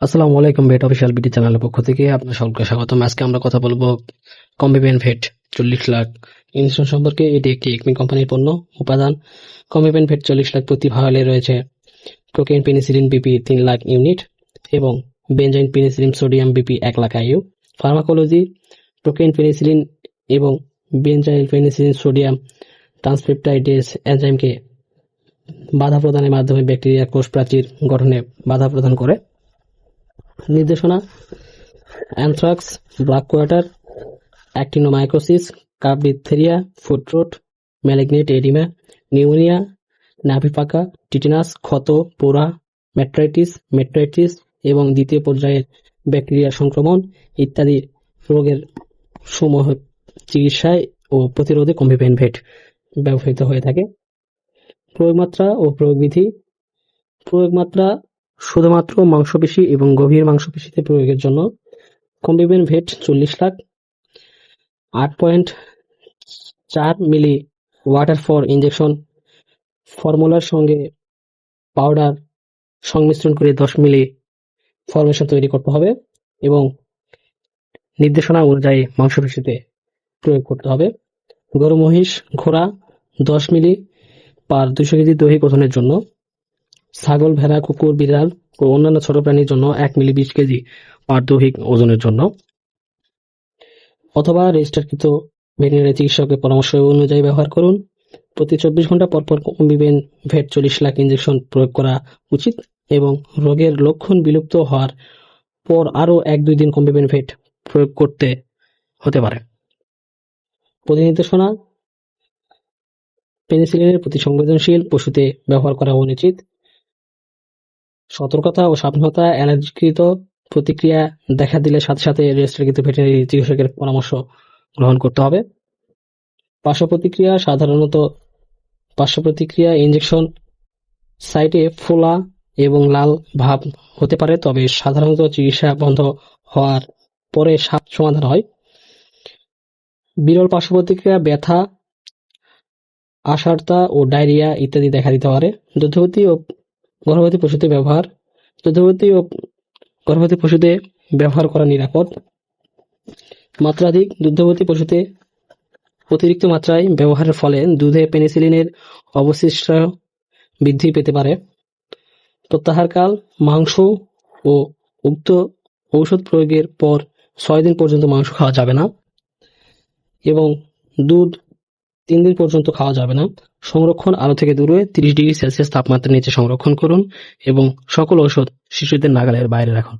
আসসালামু আলাইকুম। ভেট official BD চ্যানেলের পক্ষ থেকে আপনার সকলকে স্বাগতম। আজকে আমরা কথা বলবো কম্বিপেন ভেট 40 লাখ ইনস্টল সম্পর্কে। এটি একটি একমি কোম্পানির পণ্য উপাদান। কম্বিপেন ভেট 40 লাখ প্রতি ভায়ালে রয়েছে procaine penicillin BP 3 lakh unit এবং benzyl penicillin sodium BP 1 lakh IU. Pharmacology: procaine penicillin এবং বেনজাইল পেনিসিলিন সোডিয়াম ট্রান্সপেপটাইডেজ এনজাইমকে বাধা প্রদানের মাধ্যমে ব্যাকটেরিয়া কোষ প্রাচীর গঠনে বাধা প্রদান করে। নির্দেশনা: অ্যানথ্রাক্স, ব্ল্যাক কোয়াটার, অ্যাক্টিনোমাইকোসিস, কার্ডিপথেরিয়া, ফুট রট, ম্যালিগনেন্ট এডিমা, নিউমোনিয়া, নাভি পাকা, টিটেনাস, ক্ষত, পোড়া, মেট্রাইটিস এবং দ্বিতীয় পর্যায়ের ব্যাকটেরিয়া সংক্রমণ ইত্যাদি রোগের সমূহ চিকিৎসায় ও প্রতিরোধে কম্বিপেন ভেট ব্যবহৃত হয়ে থাকে। প্রয়োগমাত্রা ও প্রয়োগবিধি: প্রয়োগমাত্রা শুধুমাত্র মাংসপেশি এবং গভীর মাংসপেশিতে প্রয়োগের জন্য। কম্বিপেন ভেট 40 লাখ 8.4 মিলি ওয়াটার ফর ইনজেকশন ফর্মুলার সঙ্গে পাউডার সংমিশ্রণ করে 10 মিলি ফর্মেশন তৈরি করতে হবে এবং নির্দেশনা অনুযায়ী মাংসপেশিতে প্রয়োগ করতে হবে। গরু মহিষ ঘোড়া 10 মিলি পার 200 কেজি দৈহিক ওজনের জন্য। ছাগল ভেড়া কুকুর বিড়াল ও অন্যান্য ছোট প্রাণীর জন্য 1 মিলি 20 কেজি পার দৈহিক ওজনের জন্য, অথবা রেজিস্টারকৃত ভেটেরিনারি চিকিৎসকের পরামর্শ অনুযায়ী ব্যবহার করুন। প্রতি 24 ঘন্টা পরপর কম্বিপেন ভেট 40 লাখ ইনজেকশন প্রয়োগ করা উচিত এবং রোগের লক্ষণ বিলুপ্ত হওয়ার পর আরও 1-2 দিন কম্বিপেন ভেট প্রয়োগ করতে হতে পারে। প্রতিনির্দেশনা: পেনিসিলিনের প্রতি সংবেদনশীল পশুতে ব্যবহার করা অনুচিত। সতর্কতা ও সাবধানতা: অ্যালার্জিকৃত প্রতিক্রিয়া দেখা দিলে সাথে সাথে রেজিস্টারকৃত ভেটেরিনারি চিকিৎসকের পরামর্শ গ্রহণ করতে হবে। পার্শ্বপ্রতিক্রিয়া: ইনজেকশন সাইটে ফোলা এবং লাল ভাব হতে পারে, তবে সাধারণত চিকিৎসা বন্ধ হওয়ার পরে সমাধান হয়। বিরল পার্শ্বপ্রতিক্রিয়া: ব্যথা, আশার্তা ও ডায়রিয়া ইত্যাদি দেখা দিতে পারে। দুগ্ধবতী ও গর্ভবতী পশুতে ব্যবহার করা নিরাপদ। মাত্রাধিক: দুগ্ধবতী পশুতে অতিরিক্ত মাত্রায় ব্যবহারের ফলে দুধে পেনিসিলিনের অবশিষ্ট বৃদ্ধি পেতে পারে। প্রত্যাহারকাল: মাংস ও উক্ত ঔষধ প্রয়োগের পর 6 দিন পর্যন্ত মাংস খাওয়া যাবে না এবং দুধ 3 দিন পর্যন্ত খাওয়া যাবে না। সংরক্ষণ: আলো থেকে দূরে 30 ডিগ্রি সেলসিয়াস তাপমাত্রার নিচে সংরক্ষণ করুন এবং সকল ঔষধ শিশুদের নাগালের বাইরে রাখুন।